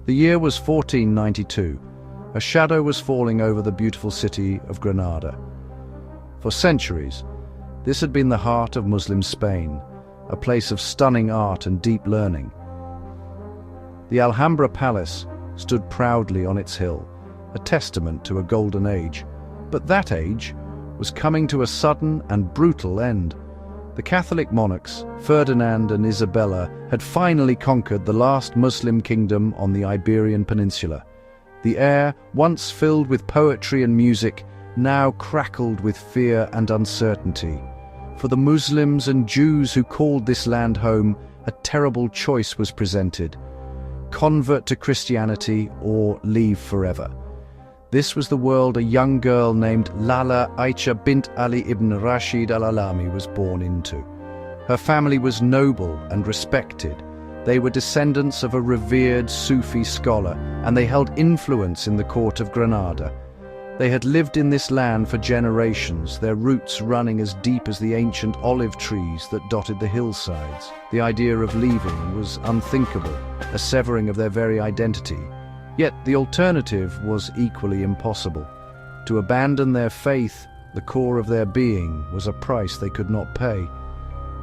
The year was 1492. A shadow was falling over the beautiful city of Granada. For centuries, this had been the heart of Muslim Spain, a place of stunning art and deep learning. The Alhambra Palace stood proudly on its hill, a testament to a golden age. But that age was coming to a sudden and brutal end. The Catholic monarchs, Ferdinand and Isabella, had finally conquered the last Muslim kingdom on the Iberian Peninsula. The air, once filled with poetry and music, now crackled with fear and uncertainty. For the Muslims and Jews who called this land home, a terrible choice was presented: convert to Christianity or leave forever. This was the world a young girl named Lala Aisha bint Ali ibn Rashid al-Alami was born into. Her family was noble and respected. They were descendants of a revered Sufi scholar, and they held influence in the court of Granada. They had lived in this land for generations, their roots running as deep as the ancient olive trees that dotted the hillsides. The idea of leaving was unthinkable, a severing of their very identity. Yet the alternative was equally impossible. To abandon their faith, the core of their being, was a price they could not pay.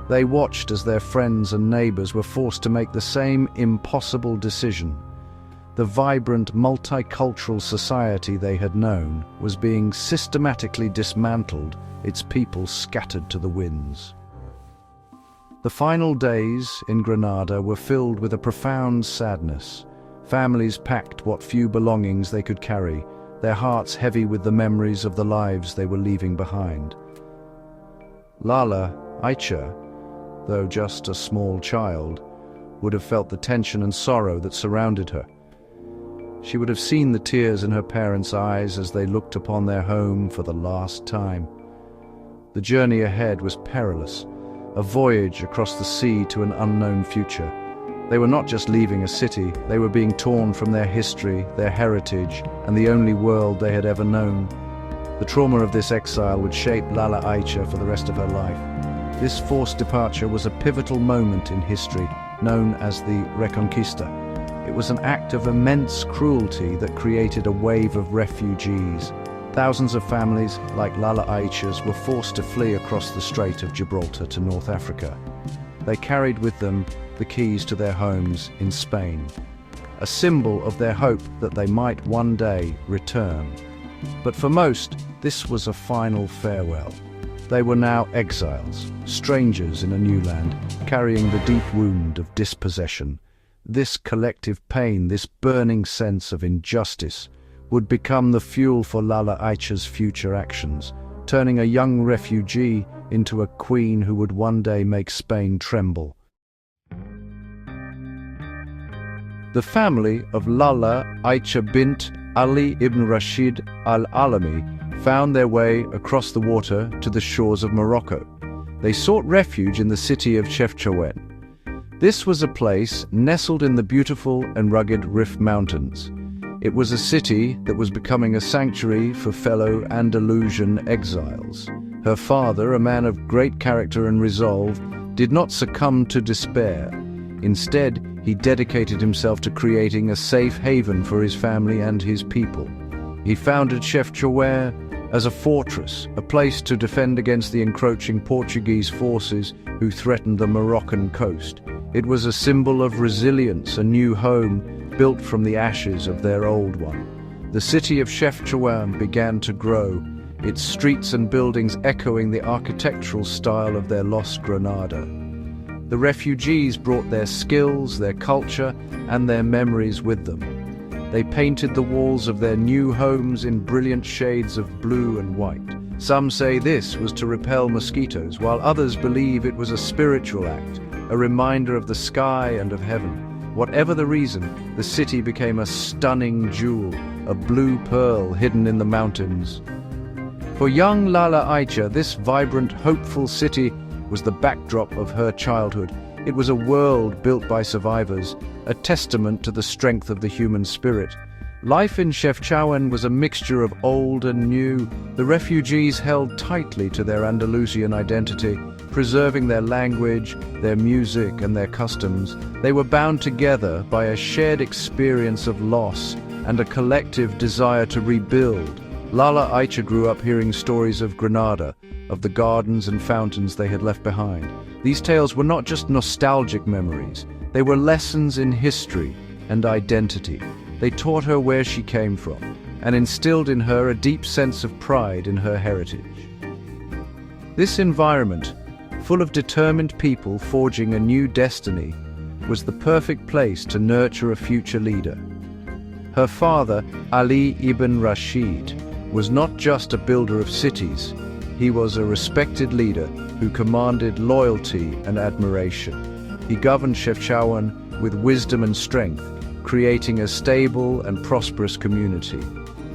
They watched as their friends and neighbors were forced to make the same impossible decision. The vibrant, multicultural society they had known was being systematically dismantled, its people scattered to the winds. The final days in Granada were filled with a profound sadness. Families packed what few belongings they could carry, their hearts heavy with the memories of the lives they were leaving behind. Lala Aisha, though just a small child, would have felt the tension and sorrow that surrounded her. She would have seen the tears in her parents' eyes as they looked upon their home for the last time. The journey ahead was perilous, a voyage across the sea to an unknown future. They were not just leaving a city, they were being torn from their history, their heritage, and the only world they had ever known. The trauma of this exile would shape Lala Aisha for the rest of her life. This forced departure was a pivotal moment in history, known as the Reconquista. It was an act of immense cruelty that created a wave of refugees. Thousands of families, like Lala Aisha's, were forced to flee across the Strait of Gibraltar to North Africa. They carried with them the keys to their homes in Spain, a symbol of their hope that they might one day return. But for most, this was a final farewell. They were now exiles, strangers in a new land, carrying the deep wound of dispossession. This collective pain, this burning sense of injustice, would become the fuel for Lala Aisha's future actions, turning a young refugee into a queen who would one day make Spain tremble. The family of Lala Aisha bint Ali ibn Rashid al-Alami found their way across the water to the shores of Morocco. They sought refuge in the city of Chefchaouen. This was a place nestled in the beautiful and rugged Rif Mountains. It was a city that was becoming a sanctuary for fellow Andalusian exiles. Her father, a man of great character and resolve, did not succumb to despair. Instead, he dedicated himself to creating a safe haven for his family and his people. He founded Chefchaouen as a fortress, a place to defend against the encroaching Portuguese forces who threatened the Moroccan coast. It was a symbol of resilience, a new home built from the ashes of their old one. The city of Chefchaouen began to grow, its streets and buildings echoing the architectural style of their lost Granada. The refugees brought their skills, their culture, and their memories with them. They painted the walls of their new homes in brilliant shades of blue and white. Some say this was to repel mosquitoes, while others believe it was a spiritual act, a reminder of the sky and of heaven. Whatever the reason, the city became a stunning jewel, a blue pearl hidden in the mountains. For young Lala Aisha, this vibrant, hopeful city was the backdrop of her childhood. It was a world built by survivors, a testament to the strength of the human spirit. Life in Chefchaouen was a mixture of old and new. The refugees held tightly to their Andalusian identity, preserving their language, their music, and their customs. They were bound together by a shared experience of loss and a collective desire to rebuild. Lala Aisha grew up hearing stories of Granada, of the gardens and fountains they had left behind. These tales were not just nostalgic memories, they were lessons in history and identity. They taught her where she came from and instilled in her a deep sense of pride in her heritage. This environment, full of determined people forging a new destiny, was the perfect place to nurture a future leader. Her father, Ali ibn Rashid, was not just a builder of cities. He was a respected leader who commanded loyalty and admiration. He governed Chefchaouen with wisdom and strength, creating a stable and prosperous community.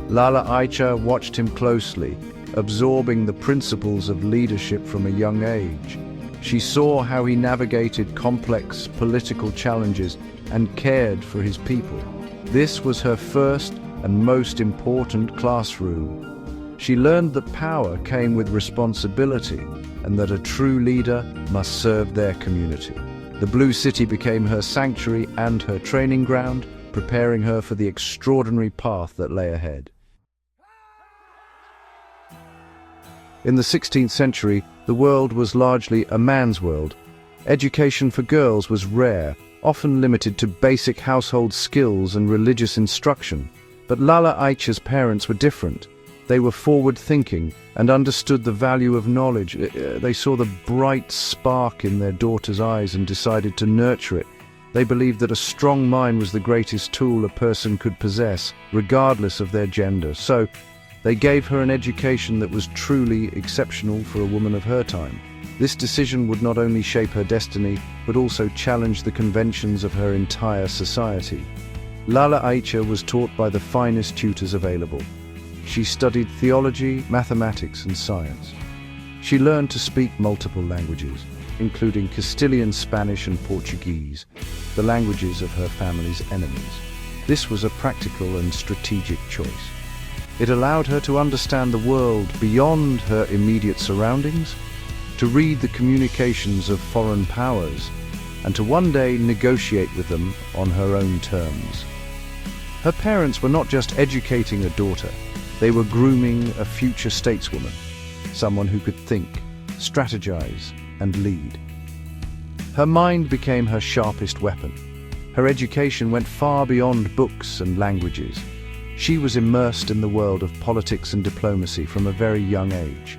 Lala Aisha watched him closely, absorbing the principles of leadership from a young age. She saw how he navigated complex political challenges and cared for his people. This was her first and most important classroom. She learned that power came with responsibility and that a true leader must serve their community. The Blue City became her sanctuary and her training ground, preparing her for the extraordinary path that lay ahead. In the 16th century, the world was largely a man's world. Education for girls was rare, often limited to basic household skills and religious instruction. But Lala Aisha's parents were different. They were forward-thinking and understood the value of knowledge. They saw the bright spark in their daughter's eyes and decided to nurture it. They believed that a strong mind was the greatest tool a person could possess, regardless of their gender. So, they gave her an education that was truly exceptional for a woman of her time. This decision would not only shape her destiny, but also challenge the conventions of her entire society. Lala Aisha was taught by the finest tutors available. She studied theology, mathematics, and science. She learned to speak multiple languages, including Castilian, Spanish, and Portuguese, the languages of her family's enemies. This was a practical and strategic choice. It allowed her to understand the world beyond her immediate surroundings, to read the communications of foreign powers, and to one day negotiate with them on her own terms. Her parents were not just educating a daughter, they were grooming a future stateswoman, someone who could think, strategize, and lead. Her mind became her sharpest weapon. Her education went far beyond books and languages. She was immersed in the world of politics and diplomacy from a very young age.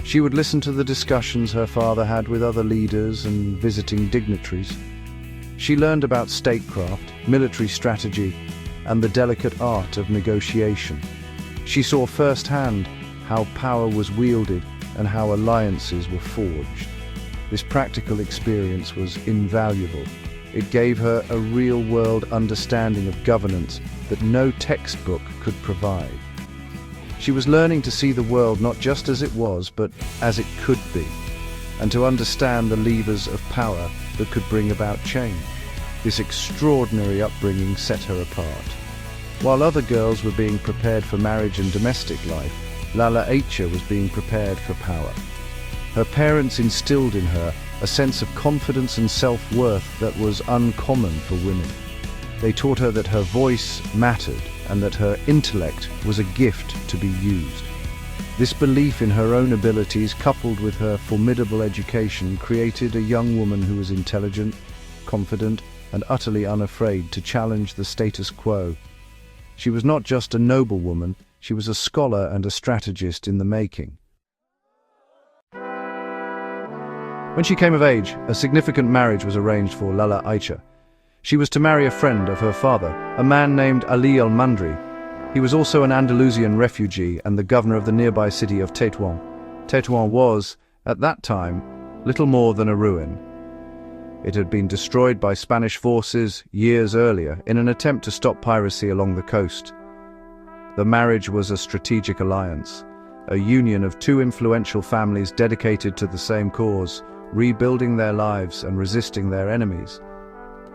She would listen to the discussions her father had with other leaders and visiting dignitaries. She learned about statecraft, military strategy, and the delicate art of negotiation. She saw firsthand how power was wielded and how alliances were forged. This practical experience was invaluable. It gave her a real-world understanding of governance that no textbook could provide. She was learning to see the world not just as it was, but as it could be, and to understand the levers of power that could bring about change. This extraordinary upbringing set her apart. While other girls were being prepared for marriage and domestic life, Lala Aisha was being prepared for power. Her parents instilled in her a sense of confidence and self-worth that was uncommon for women. They taught her that her voice mattered and that her intellect was a gift to be used. This belief in her own abilities, coupled with her formidable education, created a young woman who was intelligent, confident, and utterly unafraid to challenge the status quo. She was not just a noblewoman, she was a scholar and a strategist in the making. When she came of age, a significant marriage was arranged for Lala Aisha. She was to marry a friend of her father, a man named Ali al-Mandri. He was also an Andalusian refugee and the governor of the nearby city of Tétouan. Tétouan was, at that time, little more than a ruin. It had been destroyed by Spanish forces years earlier in an attempt to stop piracy along the coast. The marriage was a strategic alliance, a union of two influential families dedicated to the same cause, rebuilding their lives and resisting their enemies.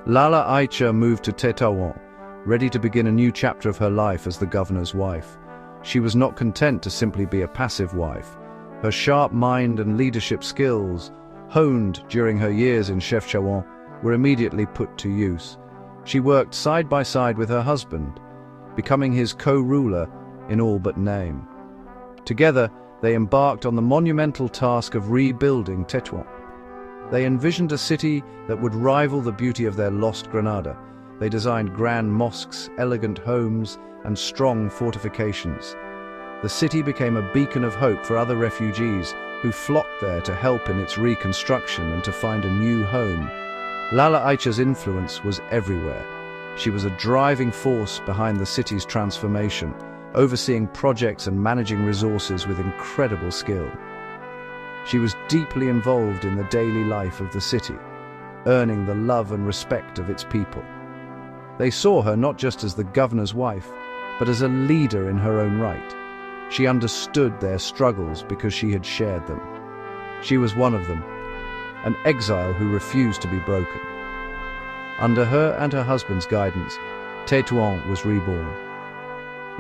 Lala Aisha moved to Tétouan, ready to begin a new chapter of her life as the governor's wife. She was not content to simply be a passive wife. Her sharp mind and leadership skills honed during her years in Chefchaouen, were immediately put to use. She worked side by side with her husband, becoming his co-ruler in all but name. Together, they embarked on the monumental task of rebuilding Tétouan. They envisioned a city that would rival the beauty of their lost Granada. They designed grand mosques, elegant homes, and strong fortifications. The city became a beacon of hope for other refugees who flocked there to help in its reconstruction and to find a new home. Lala Aisha's influence was everywhere. She was a driving force behind the city's transformation, overseeing projects and managing resources with incredible skill. She was deeply involved in the daily life of the city, earning the love and respect of its people. They saw her not just as the governor's wife, but as a leader in her own right. She understood their struggles because she had shared them. She was one of them, an exile who refused to be broken. Under her and her husband's guidance, Tétouan was reborn.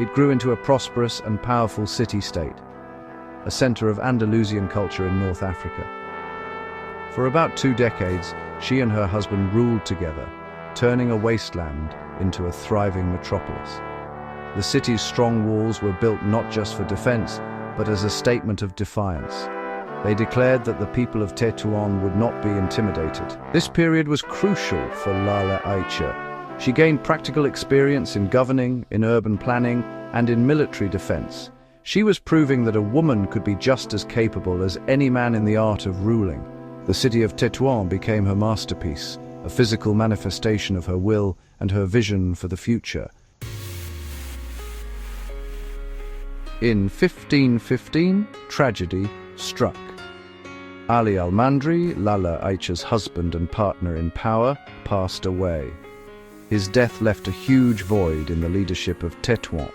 It grew into a prosperous and powerful city-state, a center of Andalusian culture in North Africa. For about 2 decades, she and her husband ruled together, turning a wasteland into a thriving metropolis. The city's strong walls were built not just for defense, but as a statement of defiance. They declared that the people of Tétouan would not be intimidated. This period was crucial for Lala Aisha. She gained practical experience in governing, in urban planning, and in military defense. She was proving that a woman could be just as capable as any man in the art of ruling. The city of Tétouan became her masterpiece, a physical manifestation of her will and her vision for the future. In 1515, tragedy struck. Ali al-Mandri, Lala Aisha's husband and partner in power, passed away. His death left a huge void in the leadership of Tétouan.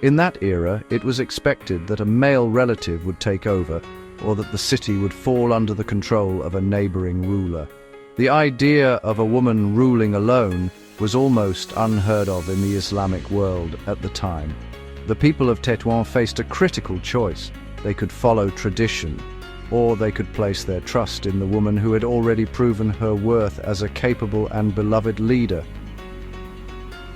In that era, it was expected that a male relative would take over, or that the city would fall under the control of a neighboring ruler. The idea of a woman ruling alone was almost unheard of in the Islamic world at the time. The people of Tétouan faced a critical choice. They could follow tradition, or they could place their trust in the woman who had already proven her worth as a capable and beloved leader.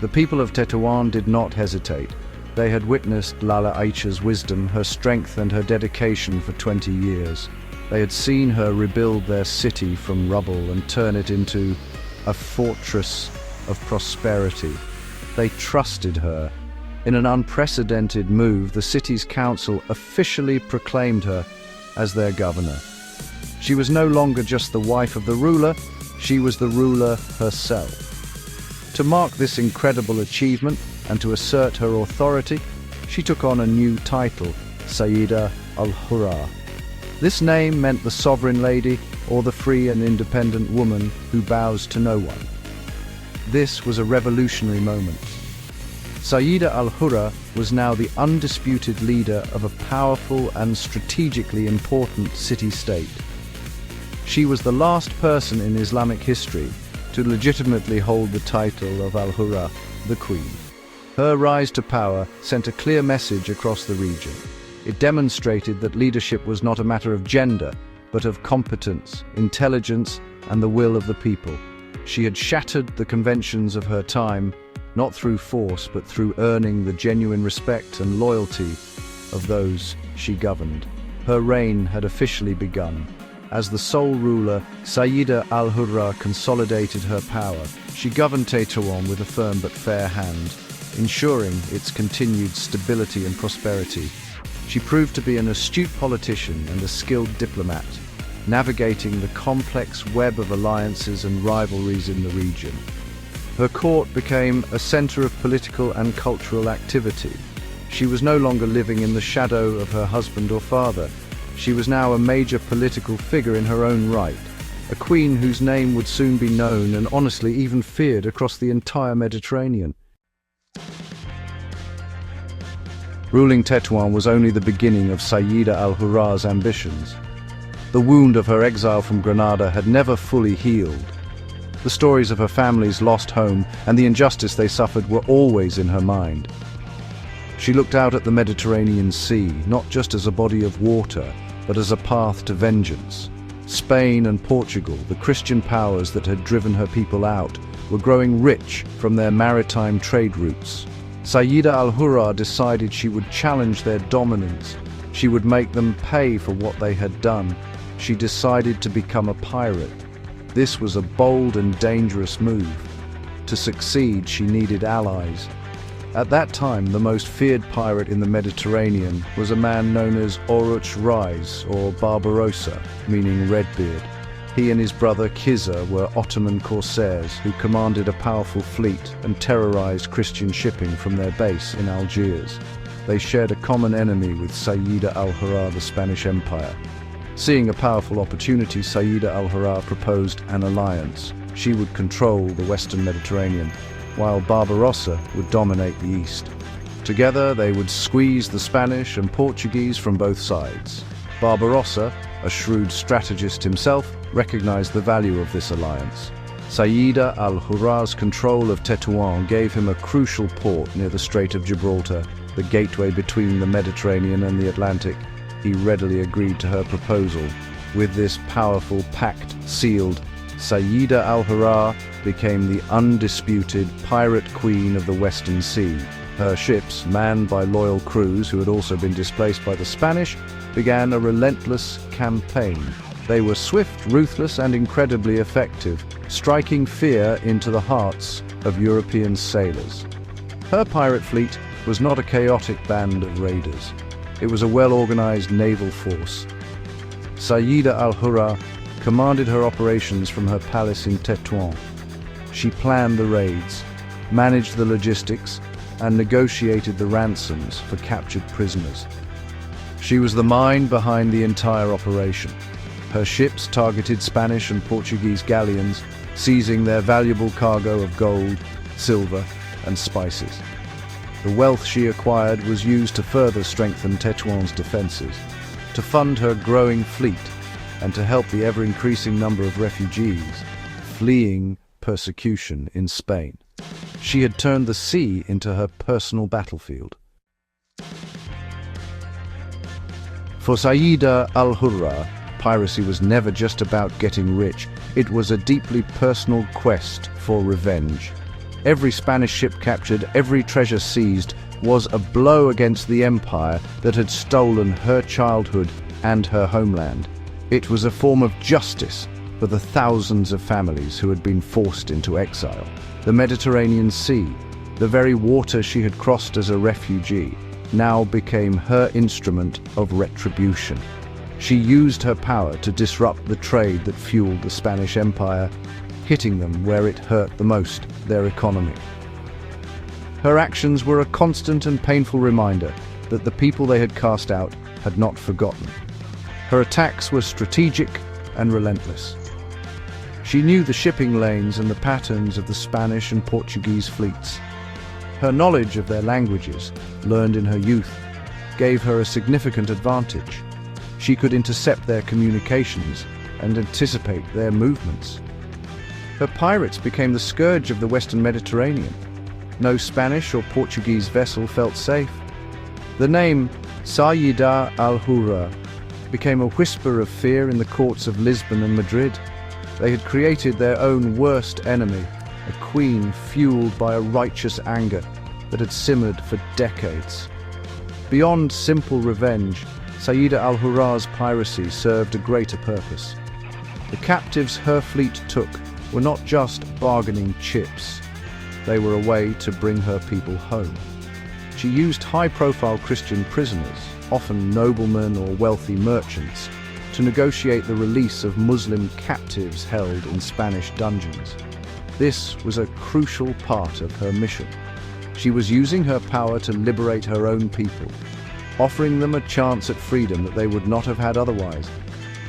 The people of Tétouan did not hesitate. They had witnessed Lala Aisha's wisdom, her strength and her dedication for 20 years. They had seen her rebuild their city from rubble and turn it into a fortress of prosperity. They trusted her. In an unprecedented move, the city's council officially proclaimed her as their governor. She was no longer just the wife of the ruler, she was the ruler herself. To mark this incredible achievement and to assert her authority, she took on a new title, Sayyida al-Hurra. This name meant the sovereign lady or the free and independent woman who bows to no one. This was a revolutionary moment. Sayyida al-Hurra was now the undisputed leader of a powerful and strategically important city-state. She was the last person in Islamic history to legitimately hold the title of al-Hurra, the Queen. Her rise to power sent a clear message across the region. It demonstrated that leadership was not a matter of gender, but of competence, intelligence, and the will of the people. She had shattered the conventions of her time, not through force, but through earning the genuine respect and loyalty of those she governed. Her reign had officially begun. As the sole ruler, Sayyida al-Hurra consolidated her power. She governed Tétouan with a firm but fair hand, ensuring its continued stability and prosperity. She proved to be an astute politician and a skilled diplomat, navigating the complex web of alliances and rivalries in the region. Her court became a center of political and cultural activity. She was no longer living in the shadow of her husband or father. She was now a major political figure in her own right, a queen whose name would soon be known and honestly even feared across the entire Mediterranean. Ruling Tétouan was only the beginning of Sayyida al-Hurra's ambitions. The wound of her exile from Granada had never fully healed. The stories of her family's lost home and the injustice they suffered were always in her mind. She looked out at the Mediterranean Sea, not just as a body of water, but as a path to vengeance. Spain and Portugal, the Christian powers that had driven her people out, were growing rich from their maritime trade routes. Sayyida al-Hurra decided she would challenge their dominance. She would make them pay for what they had done. She decided to become a pirate. This was a bold and dangerous move. To succeed, she needed allies. At that time, the most feared pirate in the Mediterranean was a man known as Oruch Reis, or Barbarossa, meaning Redbeard. He and his brother Kizza were Ottoman corsairs who commanded a powerful fleet and terrorized Christian shipping from their base in Algiers. They shared a common enemy with Sayyida al-Hurra, the Spanish Empire. Seeing a powerful opportunity, Sayyida al-Hurra proposed an alliance. She would control the Western Mediterranean, while Barbarossa would dominate the east. Together, they would squeeze the Spanish and Portuguese from both sides. Barbarossa, a shrewd strategist himself, recognized the value of this alliance. Sayyida al-Hurra's control of Tetouan gave him a crucial port near the Strait of Gibraltar, the gateway between the Mediterranean and the Atlantic. He readily agreed to her proposal. With this powerful pact sealed, Sayyida al-Hurra became the undisputed pirate queen of the Western Sea. Her ships, manned by loyal crews who had also been displaced by the Spanish, began a relentless campaign. They were swift, ruthless, and incredibly effective, striking fear into the hearts of European sailors. Her pirate fleet was not a chaotic band of raiders. It was a well-organized naval force. Sayyida al-Hurra commanded her operations from her palace in Tetouan. She planned the raids, managed the logistics, and negotiated the ransoms for captured prisoners. She was the mind behind the entire operation. Her ships targeted Spanish and Portuguese galleons, seizing their valuable cargo of gold, silver, and spices. The wealth she acquired was used to further strengthen Tetouan's defenses, to fund her growing fleet, and to help the ever-increasing number of refugees fleeing persecution in Spain. She had turned the sea into her personal battlefield. For Sayyida al-Hurra, piracy was never just about getting rich. It was a deeply personal quest for revenge. Every Spanish ship captured, every treasure seized, was a blow against the empire that had stolen her childhood and her homeland. It was a form of justice for the thousands of families who had been forced into exile. The Mediterranean Sea, the very water she had crossed as a refugee, now became her instrument of retribution. She used her power to disrupt the trade that fueled the Spanish Empire, hitting them where it hurt the most, their economy. Her actions were a constant and painful reminder that the people they had cast out had not forgotten. Her attacks were strategic and relentless. She knew the shipping lanes and the patterns of the Spanish and Portuguese fleets. Her knowledge of their languages, learned in her youth, gave her a significant advantage. She could intercept their communications and anticipate their movements. Her pirates became the scourge of the Western Mediterranean. No Spanish or Portuguese vessel felt safe. The name Sayyida al-Hurra became a whisper of fear in the courts of Lisbon and Madrid. They had created their own worst enemy, a queen fueled by a righteous anger that had simmered for decades. Beyond simple revenge, Sayyida al-Hurra's piracy served a greater purpose. The captives her fleet took were not just bargaining chips. They were a way to bring her people home. She used high-profile Christian prisoners, often noblemen or wealthy merchants, to negotiate the release of Muslim captives held in Spanish dungeons. This was a crucial part of her mission. She was using her power to liberate her own people, offering them a chance at freedom that they would not have had otherwise.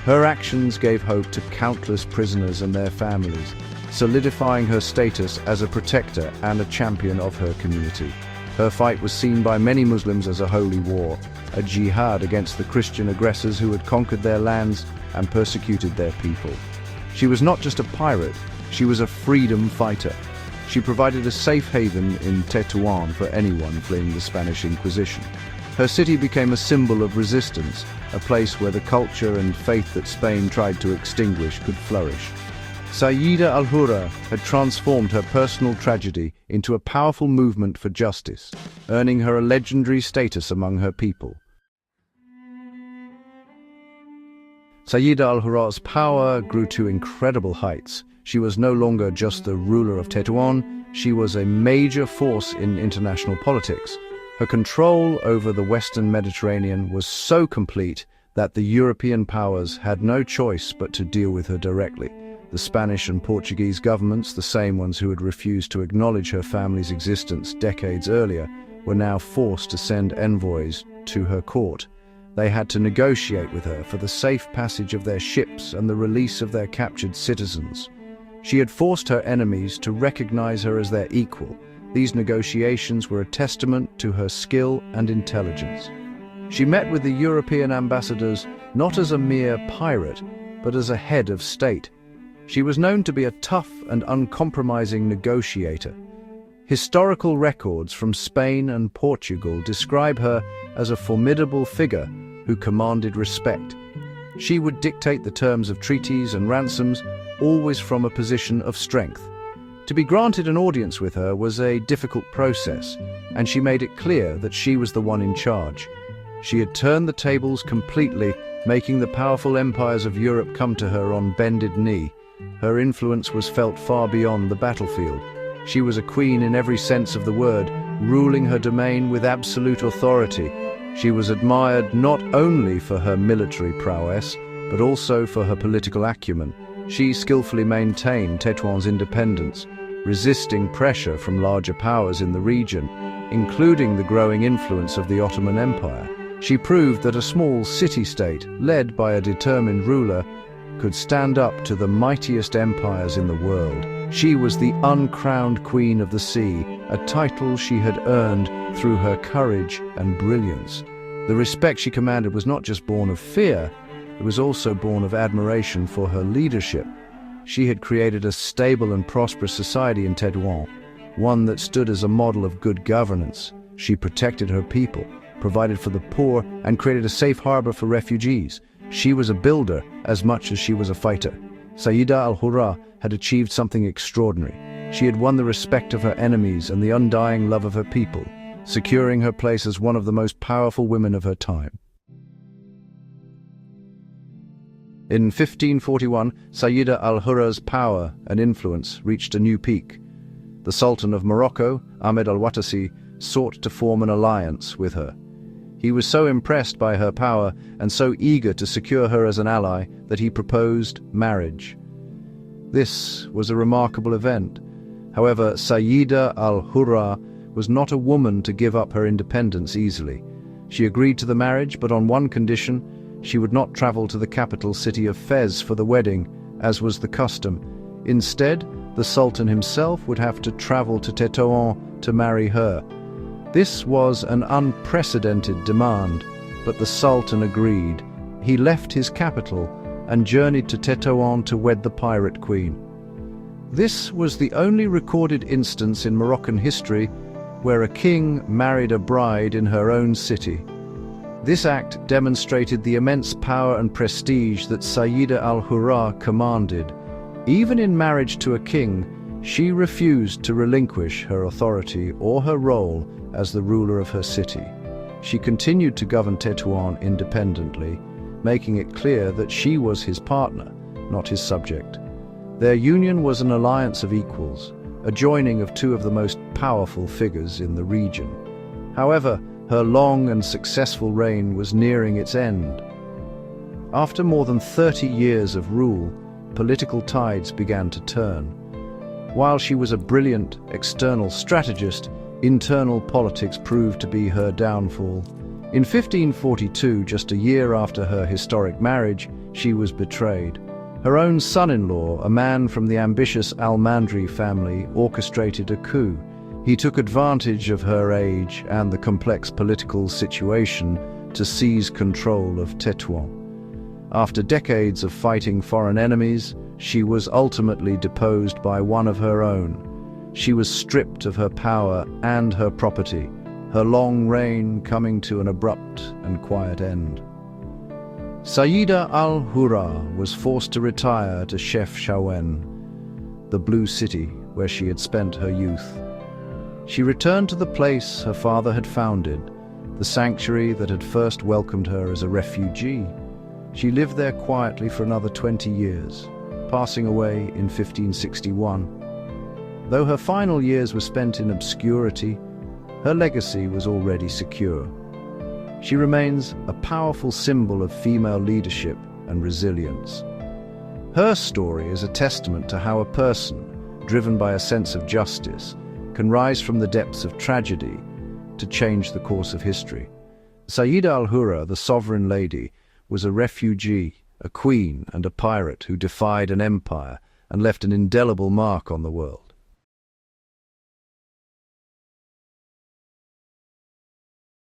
Her actions gave hope to countless prisoners and their families, solidifying her status as a protector and a champion of her community. Her fight was seen by many Muslims as a holy war, a jihad against the Christian aggressors who had conquered their lands and persecuted their people. She was not just a pirate, she was a freedom fighter. She provided a safe haven in Tetouan for anyone fleeing the Spanish Inquisition. Her city became a symbol of resistance, a place where the culture and faith that Spain tried to extinguish could flourish. Sayyida al-Hurra had transformed her personal tragedy into a powerful movement for justice, earning her a legendary status among her people. Sayyida al-Hurra's power grew to incredible heights. She was no longer just the ruler of Tétouan, she was a major force in international politics. Her control over the Western Mediterranean was so complete that the European powers had no choice but to deal with her directly. The Spanish and Portuguese governments, the same ones who had refused to acknowledge her family's existence decades earlier, were now forced to send envoys to her court. They had to negotiate with her for the safe passage of their ships and the release of their captured citizens. She had forced her enemies to recognize her as their equal. These negotiations were a testament to her skill and intelligence. She met with the European ambassadors not as a mere pirate, but as a head of state. She was known to be a tough and uncompromising negotiator. Historical records from Spain and Portugal describe her as a formidable figure who commanded respect. She would dictate the terms of treaties and ransoms, always from a position of strength. To be granted an audience with her was a difficult process, and she made it clear that she was the one in charge. She had turned the tables completely, making the powerful empires of Europe come to her on bended knee. Her influence was felt far beyond the battlefield. She was a queen in every sense of the word, ruling her domain with absolute authority. She was admired not only for her military prowess, but also for her political acumen. She skillfully maintained Tétouan's independence, resisting pressure from larger powers in the region, including the growing influence of the Ottoman Empire. She proved that a small city-state, led by a determined ruler, could stand up to the mightiest empires in the world. She was the uncrowned Queen of the Sea, a title she had earned through her courage and brilliance. The respect she commanded was not just born of fear, it was also born of admiration for her leadership. She had created a stable and prosperous society in Tétouan, one that stood as a model of good governance. She protected her people, provided for the poor, and created a safe harbor for refugees. She was a builder as much as she was a fighter. Sayyida al-Hurra had achieved something extraordinary. She had won the respect of her enemies and the undying love of her people, securing her place as one of the most powerful women of her time. In 1541, Sayyida al-Hurra's power and influence reached a new peak. The Sultan of Morocco, Ahmed al-Watasi, sought to form an alliance with her. He was so impressed by her power and so eager to secure her as an ally that he proposed marriage. This was a remarkable event. However, Sayyida al-Hurra was not a woman to give up her independence easily. She agreed to the marriage, but on one condition: she would not travel to the capital city of Fez for the wedding, as was the custom. Instead, the Sultan himself would have to travel to Tétouan to marry her. This was an unprecedented demand, but the Sultan agreed. He left his capital and journeyed to Tétouan to wed the pirate queen. This was the only recorded instance in Moroccan history where a king married a bride in her own city. This act demonstrated the immense power and prestige that Sayyida al-Hurra commanded. Even in marriage to a king, she refused to relinquish her authority or her role as the ruler of her city. She continued to govern Tétouan independently, making it clear that she was his partner, not his subject. Their union was an alliance of equals, a joining of two of the most powerful figures in the region. However, her long and successful reign was nearing its end. After more than 30 years of rule, political tides began to turn. While she was a brilliant external strategist, internal politics proved to be her downfall. In 1542, just a year after her historic marriage, she was betrayed. Her own son-in-law, a man from the ambitious Almandri family, orchestrated a coup. He took advantage of her age and the complex political situation to seize control of Tétouan. After decades of fighting foreign enemies, she was ultimately deposed by one of her own. She was stripped of her power and her property, her long reign coming to an abrupt and quiet end. Sayyida al-Hurra was forced to retire to Chefchaouen, the Blue City where she had spent her youth. She returned to the place her father had founded, the sanctuary that had first welcomed her as a refugee. She lived there quietly for another 20 years, passing away in 1561. Though her final years were spent in obscurity, her legacy was already secure. She remains a powerful symbol of female leadership and resilience. Her story is a testament to how a person, driven by a sense of justice, can rise from the depths of tragedy to change the course of history. Sayyida al-Hurra, the sovereign lady, was a refugee, a queen and a pirate who defied an empire and left an indelible mark on the world.